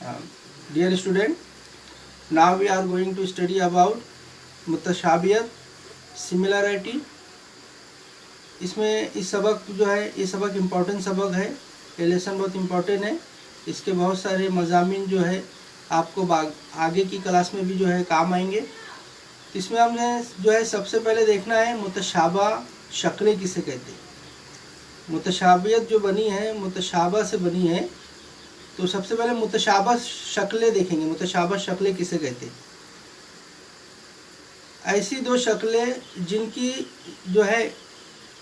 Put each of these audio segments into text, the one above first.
Dear student, now we are going to study about मुतशाबियत, similarity. इसमें इस सबक जो है, ये सबक इम्पॉर्टेंट सबक है, ये लेसन बहुत इम्पॉर्टेंट है। इसके बहुत सारे मज़ामीन जो है आपको आगे की क्लास में भी जो है काम आएंगे। इसमें हमने जो है सबसे पहले देखना है मुतशाबा शक्लें किसे कहते हैं। मुतशाबियत जो बनी है मुतशाबा से बनी है, तो सबसे पहले मुतशाबा शक्लें देखेंगे। मुतशाबा शक्लें किसे कहते हैं? ऐसी दो शक्लें जिनकी जो है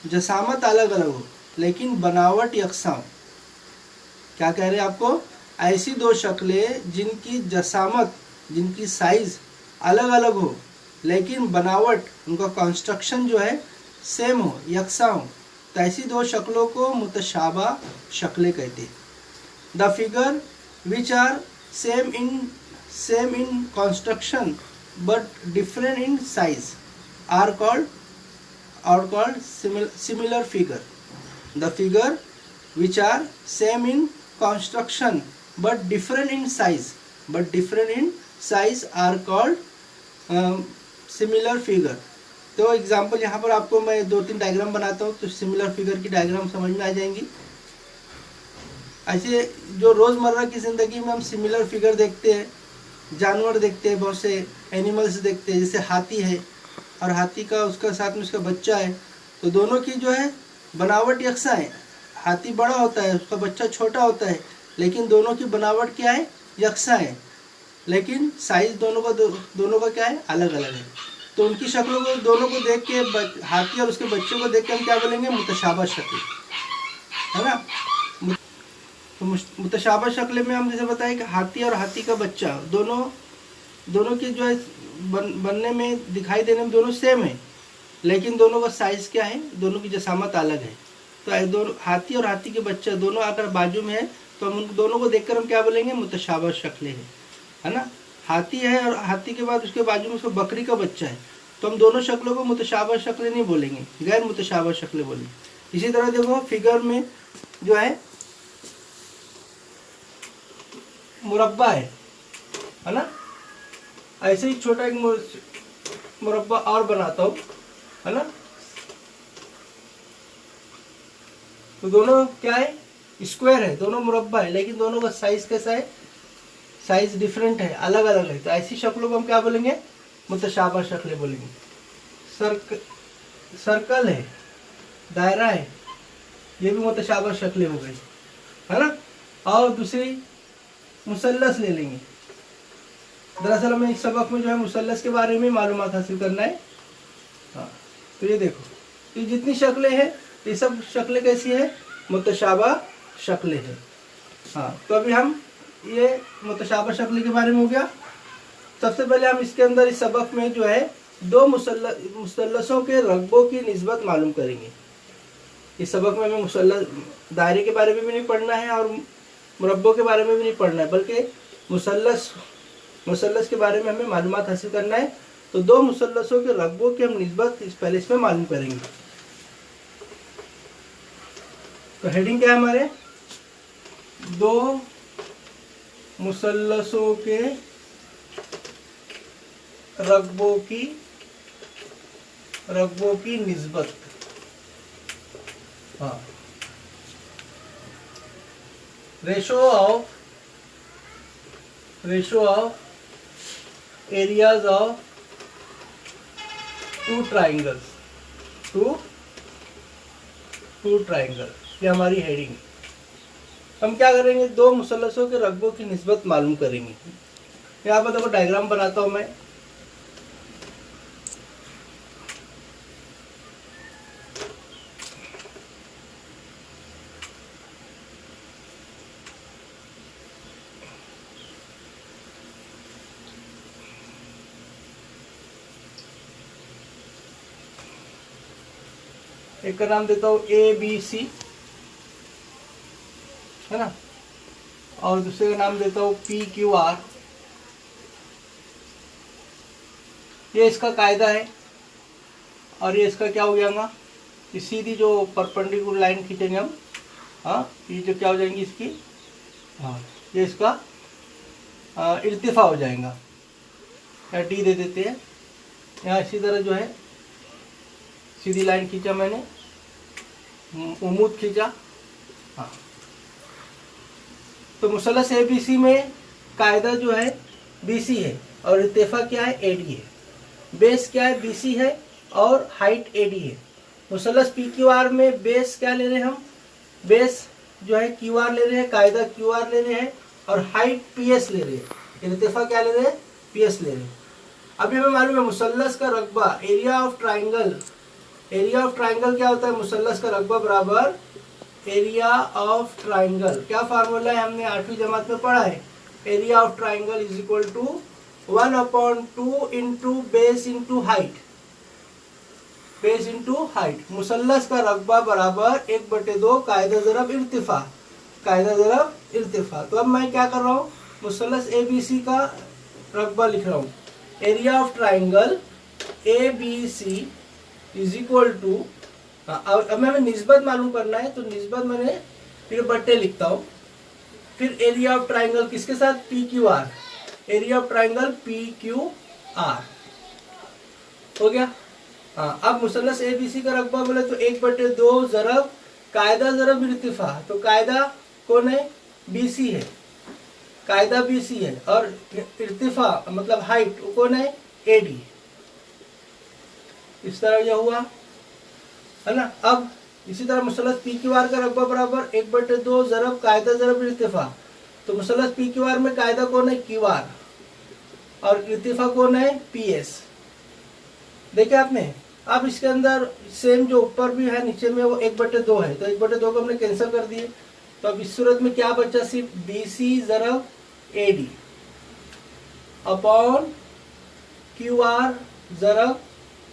जसामत अलग अलग हो लेकिन बनावट यकसा हो। क्या कह रहे हैं आपको? ऐसी दो शक्लें जिनकी जसामत, जिनकी साइज अलग अलग हो लेकिन बनावट, उनका कंस्ट्रक्शन जो है सेम हो, यकसा हो, तो ऐसी दो शक्लों को मुतशाबा शक्लें कहते हैं। The figure which are same in construction but different in size are called similar figure. The figure which are same in construction but different in size are called similar figure. तो एग्जांपल यहाँ पर आपको मैं 2-3 diagram बनाता हूँ, तो similar figure की diagram समझ में आ जाएंगी। ऐसे जो रोज़मर्रा की ज़िंदगी में हम सिमिलर फिगर देखते हैं, जानवर देखते हैं, बहुत से एनिमल्स देखते हैं, जैसे हाथी है और हाथी का उसका साथ में उसका बच्चा है, तो दोनों की जो है बनावट यकसा है। हाथी बड़ा होता है, उसका बच्चा छोटा होता है, लेकिन दोनों की बनावट क्या है? यकसा है, लेकिन साइज दोनों का क्या है? अलग अलग है। तो उनकी शक्लों को दोनों को देख के, हाथी और उसके बच्चों को देख के हम क्या बोलेंगे? मुतशाबा शक्ल, है ना। तो मुतशाबा शक्ल में हम जैसे बताएं कि हाथी और हाथी का बच्चा दोनों की जो है बनने में, दिखाई देने में दोनों सेम है, लेकिन दोनों का साइज़ क्या है? दोनों की जसामत अलग है। तो दोनों हाथी और हाथी के बच्चा दोनों अगर बाजू में है तो हम उन दोनों को देखकर हम क्या बोलेंगे? मुतशाबा शक्लें है ना। हाथी है और हाथी के बाद उसके बाजू में उसका बकरी का बच्चा है, तो हम दोनों शक्लों को मुतशाबा शक्लें नहीं बोलेंगे, गैर मुतशाबा शक्लें बोलेंगे। इसी तरह देखो फिगर में जो है मुरब्बा है ना। ऐसे ही छोटा एक मुरब्बा और बनाता हूँ, है ना। तो दोनों क्या है? स्क्वायर है, दोनों मुरब्बा है, लेकिन दोनों का साइज कैसा है? साइज डिफरेंट है, अलग अलग है। तो ऐसी शक्लों को हम क्या बोलेंगे? मुतशाबा शक्लें बोलेंगे। सर्कल है, दायरा है, ये भी मुतशाबा शक्लें हो गई, है ना। और दूसरी मुसल्लस ले लेंगे। दरअसल हमें इस सबक में जो है मुसल्लस के बारे में मालूमात हासिल करना है। हाँ, तो ये देखो, ये जितनी शक्लें हैं ये सब शक्लें कैसी है? मुतशाबा शक्लें हैं। हाँ, तो अभी हम ये मुतशाबा शक्लें के बारे में हो गया। सबसे पहले हम इसके अंदर इस सबक में जो है दो मुसल्लसों के रकबों की निस्बत मालूम करेंगे। इस सबक में हमें मुसल्लस दायरे के बारे में भी नहीं पढ़ना है और मुरब्बों के बारे में भी नहीं पढ़ना है, बल्कि मुसल्लस के बारे में हमें मालूमात हासिल करना है। तो दो मुसल्लसों के रकबों की हम निस्बत पहले इसमें मालूम करेंगे। तो हेडिंग क्या है हमारे? दो मुसल्लसों के रकबों की निस्बत। हाँ, ratio of areas of two triangles, ये हमारी हेडिंग। हम क्या करेंगे? दो मुसल्लसों के रकबों की निस्बत मालूम करेंगे। यहाँ पर देखो डायग्राम बनाता हूँ मैं। एक का नाम देता हूँ ABC, है ना, और दूसरे का नाम देता हूँ PQR। ये इसका कायदा है और ये इसका क्या हो जाएगा? ये सीधी जो परपेंडिकुलर लाइन खींचेंगे हम, हाँ, ये जो क्या हो जाएंगी इसकी, हाँ, ये इसका इर्तिफा हो जाएगा। या डी दे देते हैं। यहाँ इसी तरह जो है सीधी लाइन खींचा मैंने, उमूद खींचा। हाँ, तो मुसल्लस ABC में कायदा जो है BC है और इर्तिफा क्या है AD है। बेस क्या है BC है और हाइट AD है। मुसल्लस PQR में बेस क्या ले रहे हैं हम, बेस जो है QR ले रहे हैं, कायदा QR ले रहे हैं और हाइट PS ले रहे हैं, इर्तिफा क्या ले रहे हैं, PS ले रहे हैं। अभी हमें मालूम है मुसल्लस का रकबा, area of triangle, area of triangle क्या होता है, मुसल्लस का रकबा बराबर एरिया ऑफ ट्राइंगल। क्या फार्मूला है, हमने 8वीं जमात में पढ़ा है, area of triangle is equal to 1/2 into base into height, base into height. मुसल्लस का रकबा बराबर 1/2 कायदा ज़रब इर्तिफा, कायदा ज़रब इर्तिफा। तो अब मैं क्या कर रहा हूँ, मुसल्लस ABC का रकबा लिख रहा हूँ, area of triangle ABC is equal to, अब हमें निस्बत मालूम करना है तो निस्बत मैंने फिर बट्टे लिखता हूँ, फिर एरिया ऑफ ट्राइंगल किसके साथ, PQR, area of triangle PQR हो गया। हाँ, अब मुसल्लस ABC का रकबा बोले तो 1/2 ज़रब कायदा ज़रब इर्तिफा, तो कायदा कौन है, BC है, कायदा BC है और इर्तिफा मतलब हाइट वो कौन है, AD। इस तरह यह हुआ है ना। अब इसी तरह मुसल्लस PQR का रकबा बराबर 1/2 ज़रब कायदा ज़रब इर्तिफा, तो मुसल्लस PQR में कायदा कौन है, QR और इर्तिफा कौन है, PS। देखे आपने। अब इसके अंदर सेम जो ऊपर भी है नीचे में वो 1/2 है, तो 1/2 को हमने कैंसिल कर दिए। तो अब इस सूरत में क्या बचा, सिर्फ BC ज़रब AD upon QR ज़रब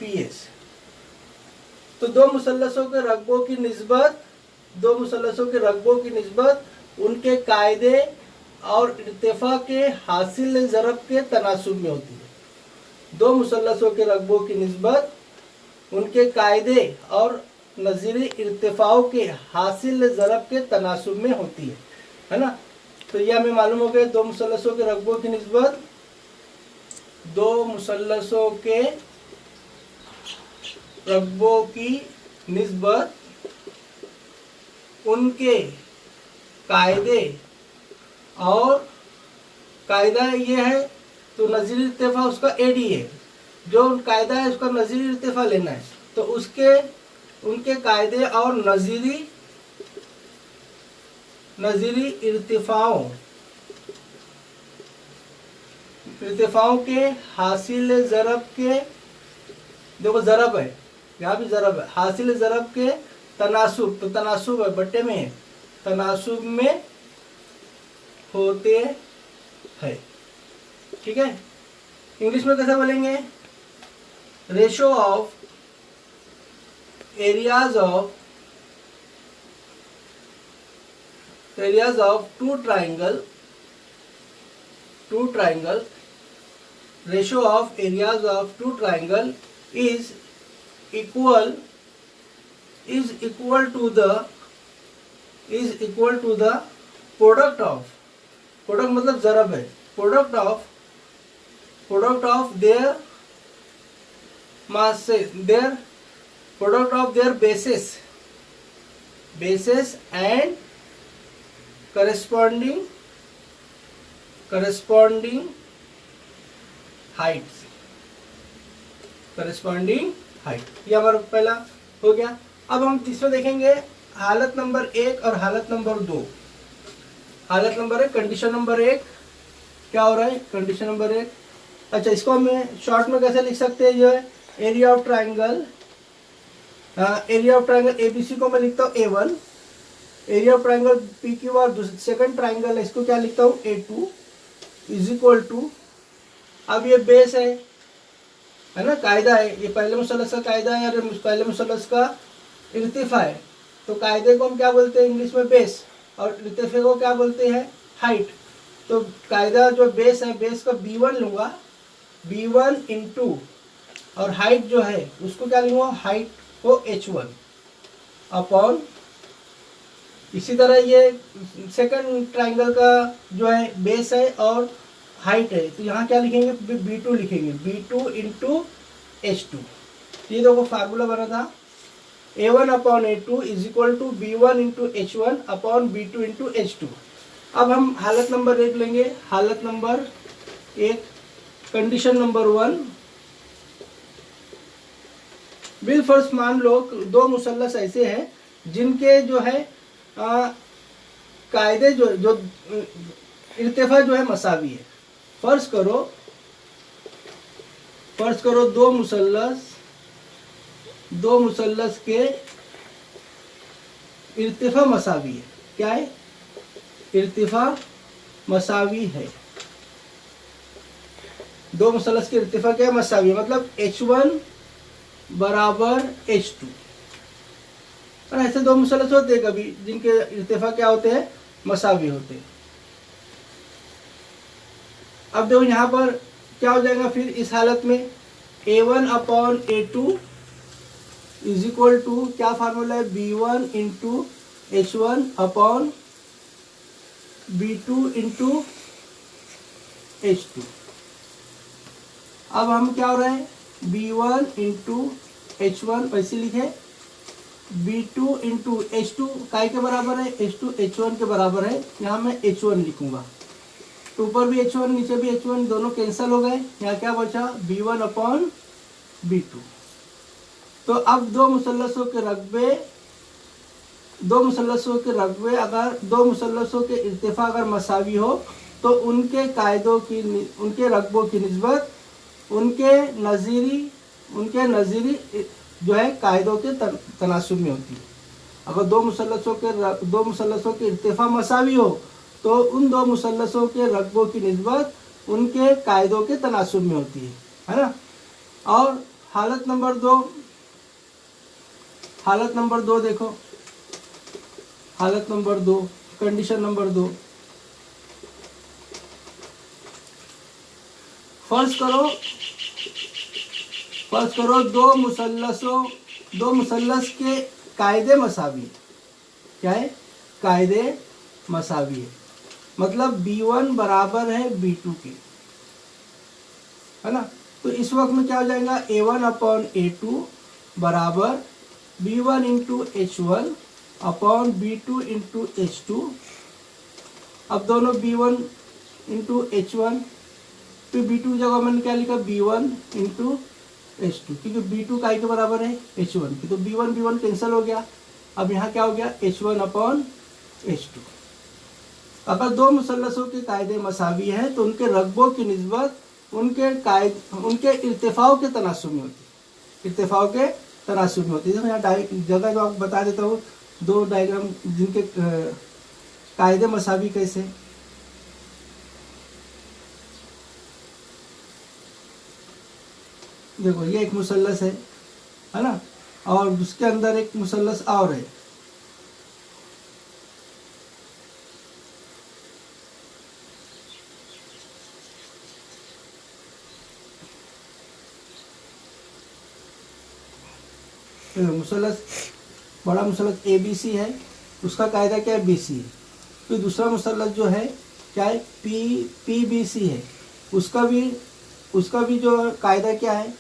PS। तो दो मुसल्लसों के रकबों की निस्बत, दो मुसल्लसों के रकबों की निस्बत उनके कायदे और इर्तिफा के हासिल ज़रब के तनासुब में होती है। दो मुसल्लसों के रकबों की निस्बत उनके कायदे और नज़ीरी इर्तिफाओं के हासिल ज़रब के तनासुब में होती है ना। तो यह हमें मालूम हो गया, दो मुसल्लसों के रकबों की निस्बत, दो मुसल्लसों के रकबों की निस्बत उनके कायदे और कायदा ये है तो नज़ीरी इर्तिफा उसका AD है, जो कायदा है उसका नज़ीरी इर्तिफा लेना है, तो उसके उनके कायदे और नज़ीरी इर्तिफाओं के हासिल ज़रब के, देखो ज़रब है यहाँ भी ज़रब है, हासिल ज़रब के तनासुब, तो तनासुब है बट्टे में है, तनासुब में होते हैं। ठीक है, इंग्लिश में कैसे बोलेंगे, ratio of areas of two triangle, ratio of areas of two triangle is equal to the product of, product मतलब ज़रब है, product of their masses, product of their bases and corresponding heights, corresponding height. ये हमारा पहला हो गया। अब हम तीसरा देखेंगे, हालत नंबर 1 और हालत नंबर 2। हालत नंबर 1, कंडीशन नंबर 1 क्या हो रहा है, कंडीशन नंबर 1। अच्छा, इसको हमें शॉर्ट में कैसे लिख सकते हैं, ये एरिया ऑफ ट्राइंगल, ABC को मैं लिखता हूँ A1, area of triangle PQR second triangle है, इसको क्या लिखता हूँ A2 इज इक्वल टू, अब ये बेस है ना, कायदा है, ये पहले मुसल्लस का कायदा है और पहले मुसल्लस का इर्तिफा है, तो कायदे को हम क्या बोलते हैं इंग्लिश में, बेस, और इर्तिफे को क्या बोलते हैं, हाइट। तो कायदा जो बेस है, बेस का B1 लूँगा, B1 इंटू और हाइट जो है उसको क्या लूँगा, हाइट को H1 अपॉन, इसी तरह ये सेकंड ट्राइंगल का जो है बेस है और हाइट है, तो यहाँ क्या लिखेंगे, B2 लिखेंगे, B2 इंटू H2। ये देखो फार्मूला बना था, A1 upon A2 is equal to B1 into H1 upon B2 into H2। अब हम हालत नंबर 1 लेंगे। हालत नंबर 1, कंडीशन नंबर 1, बिल फर्स्ट मान लो दो मुसल्लस ऐसे हैं जिनके जो है कायदे जो इर्तिफा जो है मसावी है। फर्ज करो दो मुसल्लस के इर्तिफा मसावी है। क्या है? इर्तिफा मसावी है। दो मुसल्लस के इर्तिफा क्या है? मसावी है। मतलब H1 बराबर H2। और ऐसे दो मुसल्लस होते हैं कभी जिनके इर्तिफा क्या होते हैं? मसावी होते हैं। अब देखो यहाँ पर क्या हो जाएगा फिर इस हालत में, A1 upon A2 is equal to क्या फार्मूला है? B1 into H1 upon B2 into H2। अब हम क्या हो रहा है? B1 इंटू H1 वैसे लिखे, B2 इंटू H2 काय के बराबर है? H2 H1 के बराबर है। यहाँ मैं H1 लिखूंगा, तो ऊपर भी H1 नीचे भी H1, दोनों कैंसिल हो गए। यहाँ क्या बचा? B1 upon B2। तो अब दो मुसल्लसों के रकबे अगर दो मुसल्लसों के इर्तिफा अगर मसावी हो तो उनके कायदों की, उनके रकबों की निस्बत उनके नज़ीरी जो है कायदों के तनासुब में होती है। अगर दो मुसल्लसों के इर्तिफा मसावी हो तो उन दो मुसल्लसों के रकबों की निस्बत उनके कायदों के तनासुब में होती है ना। और हालत नंबर दो देखो, हालत नंबर 2, कंडीशन नंबर 2, फर्ज करो दो मुसल्लस के कायदे मसावी है। क्या है? कायदे मसावी है। मतलब B1 बराबर है B2 के, है ना। तो इस वक्त में क्या हो जाएगा? A1 अपॉन A2 बराबर B1 into H1 upon B2 into H2। अब दोनों B1 इंटू H1, फिर B2 की जगह मैंने क्या लिखा? B1 इंटू H2, क्योंकि B2 काय के बराबर है? H1 की। तो B1 कैंसिल हो गया। अब यहाँ क्या हो गया? H1 upon H2। अगर दो मुसल्लसों के कायदे मसावी हैं तो उनके रकबों की निस्बत उनके इर्तिफाओं के तनासुब में होती है। देखो यहाँ जगह जो आपको बता देता हूँ, दो डायग्राम जिनके कायदे मसावी कैसे। देखो ये एक मुसल्लस है ना, और उसके अंदर एक मुसल्लस और है। मुसल्लस, बड़ा मुसल्लस ABC है, उसका कायदा क्या है? BC है। फिर दूसरा मुसल्लस जो है क्या है? PBC है, उसका भी जो कायदा क्या है?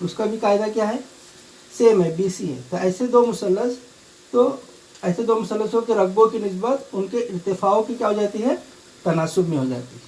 उसका भी कायदा क्या है? सेम है, BC है। तो ऐसे दो मुसल्लसों के रकबों की निस्बत उनके इर्तिफाओं की क्या हो जाती है? तनासुब में हो जाती है।